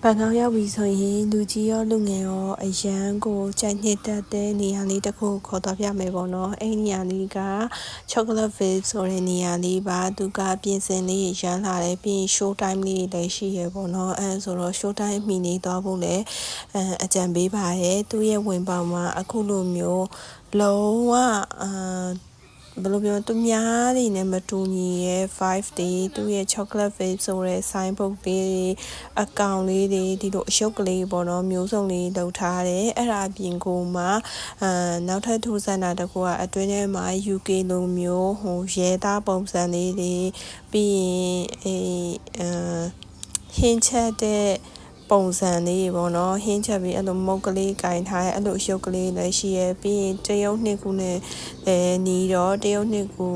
ဘန်ကောက်ရောက်ပြီဆိုရင်လူကြီးရောလူငယ်ရောအရန်ကိုကြိုက်နှစ်သက်တဲ့နေရာလေးတစ်ခုခေါ်တော့ပြမယ်ပေါ့နော်အဲ့ဒီနေရာလေးက Chocolateville ဆိုတဲ့နေရာလေးပါသူကပြင်ဆင်လေးရမ်းလာတယ်ပြီးရင် show time လေးလည်းရှိရပေါ့နော်အဲဆိုတော့ show time မိနေသွားဖို့လည်းအကြံပေးပါတယ်သူရဲ့ဝင်ပေါက်မှာအခုလိုမျိုးလုံးဝဘယ်လိုပြောသူများတွေနဲ့မတူညီရဲ့5 day သူရဲ့ Chocolateville ဆိုတဲ့ sign board လေးအကောင်လေးတွေဒီလိုအရှုပ်ကလေးပေါ့နော်မျိုးစုံလေးလုပ်ထားတယ်အဲ့ဒါအပြင်ကိုမှနောက်ထပ်ထူးဆန်းတာတကူကအတွင်းထဲမှာ UK လိုမျိုးဟိုရဲသားပုံစံလေးတွေပြီးရင်ဟင်းချက်တဲ့ပုံစံလေးပေါ့နော်ဟင်းချက်ပြီးအဲ့လိုမုတ်ကလေးကင်ထားအဲ့လိုအရှုပ်ကလေးလည်းရှိရပြီးရင်တရုတ်နှစ်ခုနဲ့နီးတော့တရုတ်နှစ်ခု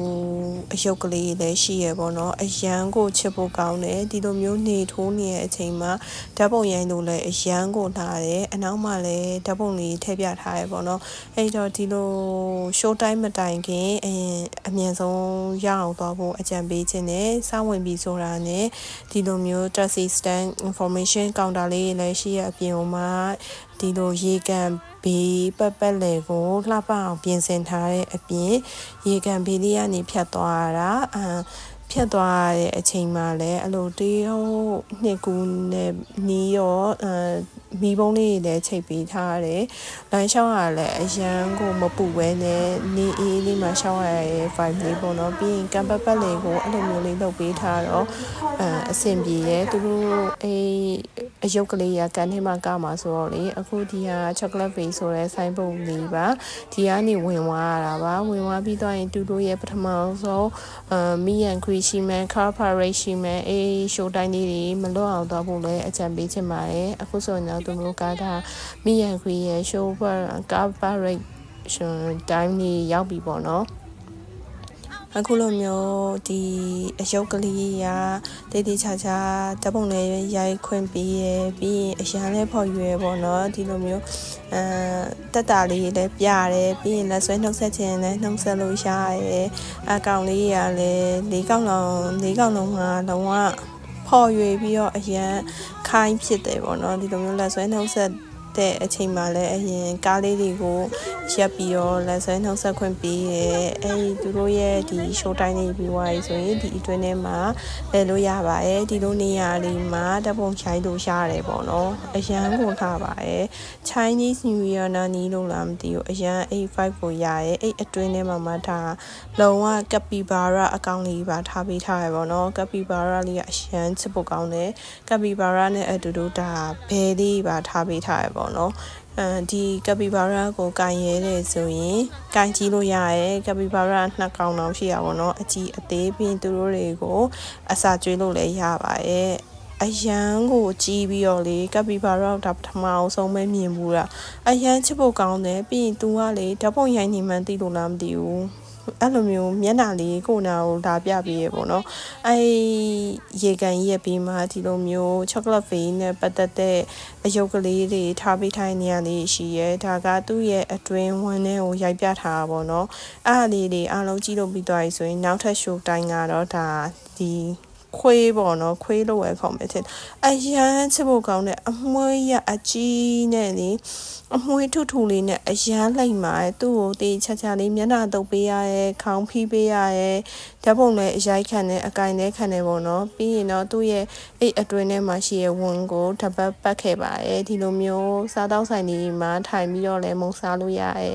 အရှုပ်ကလေးလည်းရှိရပေါ့နော်အရန်ကိုချစ်ဖို့ကောင်းတယ်ဒီလိုမျိုးနေထိုးနေတဲ့အချိန်မှာဓာတ်ပုံရိုင်းလို့လည်းအရန်ကိုလာတယ်အနောက်မှာလည်းဓာတ်ပုံလေးထည့်ပြထားရပေါ့နော်အဲ့တော့ဒီလို show time မတိုင်ခင်အမြန်ဆုံးရအောင်သွားဖို့အကြံပေးခြင်းနဲ့စောင့်ဝင်ပြီးဆိုတာနဲ့ဒီလိုမျိုး taxi stand information counterလေးလည်းရှိရအပြင်မှာဒီလိုရေကန်ဘေးပတ်လည်ကိုလှပအောင်ပြင်ဆင်ထားတဲ့အပြင်ရေကန်ဘေးလေးကနေဖြတ်သွားတာဖြတ်သွားတဲ့အချိန်မှာလည်းအဲ့လိုတရုတ်နှစ်ကူနဲ့နီးရောမီးပုံးလေးလည်းချိန်ပေးထားတယ်။လမ်းလျှောက်ရလည်းအရန်ကိုမပူပဲနဲ့နေအေးလေးမှရှောက်ရတဲ့ vibe လေးပေါ့နော်။ပြီးရင်ကံပတ်လေးကိုအဲ့လိုမျိုးလေးလုပ်ပေးထားတော့အဆင်ပြေရဲ့သူတို့အယုတ်ကလေးကကန်ထဲမှာကမှာဆိုတော့လေအခုဒီဟာ Chocolateville ဆိုတဲ့ဆိုင်ပုံလေးပါဒီကနေဝင်သွားရတာပါဝင်သွားပြီးတော့ရင်သူတို့ရဲ့ပထမဆုံးmeet and greet ရှိမယ် car parade ရှိမယ်show time လေးတွေမလွတ်အောင်တော့ဖို့လည်းအကြံပေးချင်ပါတယ်အခုဆိုရင်တော့သူတို့ကဒါ meet and greet ရဲ့ show car parade time လေးရောက်ပြီပေါ့နော်အခုလိုမျိုးဒီအယုတ်ကလေးကတေးသေးချာချာဓာတ်ပုံလေးရိုက်ခွင့်ပေးရပြီးရင်အရန်လေးဖော်ရွယ်ပေါ့နော်ဒီလိုမျိုးတက်တာလေးလည်းပြရတယ်ပြီးရင်လက်ဆွဲနှုတ်ဆက်ခြင်းလည်းနှုတ်ဆက်လို့ရရဲအကောင်လေးကလည်း၄កောင်လုံးကလုံးဝဖော်ရွယ်ပြီးတော့အရန်ခိုင်းဖြစ်တယ်ပေါ့နော်ဒီလိုမျိုးလက်ဆွဲနှုတ်ဆက်တဲ့အချိန်မှာလည်းအရင်ကားလေးတွေကိုရပ်ပြီးတော့လက်ဆွဲနှုတ်ဆက်ခွင့်ပေးရဲသူတို့ရဲ့ဒီ show time လေးပြီးသွားပြီဆိုရင်ဒီအတွင်းထဲမှာလဲလို့ရပါရဲ့ဒီလိုနေရာလေးမှာဓာတ်ပုံချိုင်းလို့ရတယ်ပေါ့နော်အရန်ကိုထားပါရဲ့ Chinese New Year နာနီးလို့လားမသိဘူးအရန်5ကိုရရဲ့အတွင်းထဲမှာထားလုံးဝကပီဘာရာအကောင့်လေးပါထားပေးထားရပေါ့နော်ကပီဘာရာလေးကအရန်ချစ်ဖို့ကောင်းတယ်ကပီဘာရာနဲ့အတူတူဒါဘဲလေးပါထားပေးထားရပေါ့နော်ဒီကပီဘာရာကိုကင်ရဲတယ်ဆိုရင်ကင်ကြည့်လို့ရရဲကပီဘာရာ2កောင်တောင်ရှိရပါတော့အကြီးအသေးပြီးသူတို့တွေကိုအစာကျွေးလို့လည်းရပါရဲ့အရန်ကိုကြီးပြီးတော့လေကပီဘာရာဒါပထမအောင်ဆုံးပဲမြင်ဘူးလားအရန်ချစ်ဖို့ကောင်းတယ်ပြီးရင် तू ကလေဓာတ်ပုံရိုက်နေမှန်းသိလို့လားမသိဘူးအဲ့လိုမျိုးမျက်နှာလေးကိုနာကိုဒါပြပေးရပေါ့နော်ရေကန်ကြီးရဲ့ပြီးမှဒီလိုမျိုး Chocolateville နဲ့ပတ်သက်တဲ့အယုတ်ကလေးတွေထားပေးထိုင်နေရလေးရှိရဲဒါကသူ့ရဲ့အတွင်းဝန်းထဲကိုရိုက်ပြထားတာပေါ့နော်အဲ့လေးတွေအားလုံးကြည့်လို့ပြီးသွားပြီဆိုရင်နောက်ထပ် show time ကတော့ဒါဒီခွေးပေါ့နော်ခွေးလို့ပဲခေါ်မယ်တဲ့အရန်ချစ်ဖို့ကောင်းတဲ့အမွှေးရအကြီးနဲ့လေအမွှေးထူလေးနဲ့အရန်လိုက်မှာသူ့ကိုတေးချာချာလေးမျက်နှာတုပ်ပေးရရဲခေါင်းဖိပေးရရဲဓာတ်ပုံလည်းအရိုက်ခံတယ်အကင်လည်းခံတယ်ပေါ့နော်ပြီးရင်တော့သူ့ရဲ့အတွင်းထဲမှာရှိရဲ့ဝန်ကိုတပတ်ပတ်ခဲ့ပါရဲဒီလိုမျိုးစားတောက်ဆိုင်လေးမှာထိုင်ပြီးတော့လည်းမုံစားလို့ရရဲ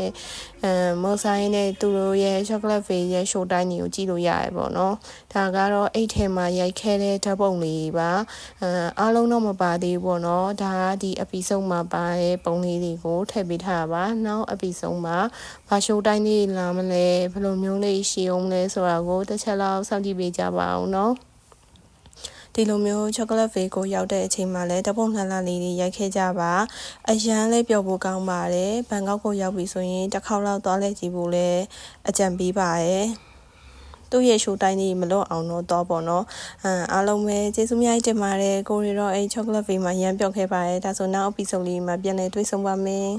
မုံစားရင်းနဲ့သူတို့ရဲ့ Chocolateville ရဲ့ show time တွေကိုကြည့်လို့ရရဲပေါ့နော်ဒါကတော့အိတ်ထဲမှာရိုက်ခဲတဲ့ဓာတ်ပုံလေးပါအားလုံးတော့မပါသေးဘူးပေါ့နော်ဒါကဒီ episode မှာပါတဲ့ပုံလေးတွေကိုထည့်ပေးထားပါနောက် episode မှာဘာ show time လေးလာမလဲဘယ်လိုမျိုးလေးရှိအောင်လဲဆိုတာကိုတစ်ချက်လောက်စောင့်ကြည့်ပေးကြပါအောင်နော်ဒီလိုမျိုး Chocolateville ကိုရောက်တဲ့အချိန်မှာလည်းဓာတ်ပုံလှလှလေးတွေရိုက်ခဲ့ကြပါအရန်လေးပျော်ဖို့ကောင်းပါတယ်ဘန်ကောက်ကိုရောက်ပြီဆိုရင်တစ်ခေါက်လောက်သွားလဲကြည့်ဖို့လည်းအကြံပေးပါရဲ့သူ့ရဲ့ show time လေးမလွတ်အောင်တော့ပေါ့နော်အားလုံးပဲကျေးဇူးများတင်ပါတယ်ကိုရီတော့Chocolateville မှာရမ်းပျော်ခဲ့ပါတယ်ဒါဆိုနောက် episode လေးမှာပြန်လည်တွေ့ဆုံပါမယ်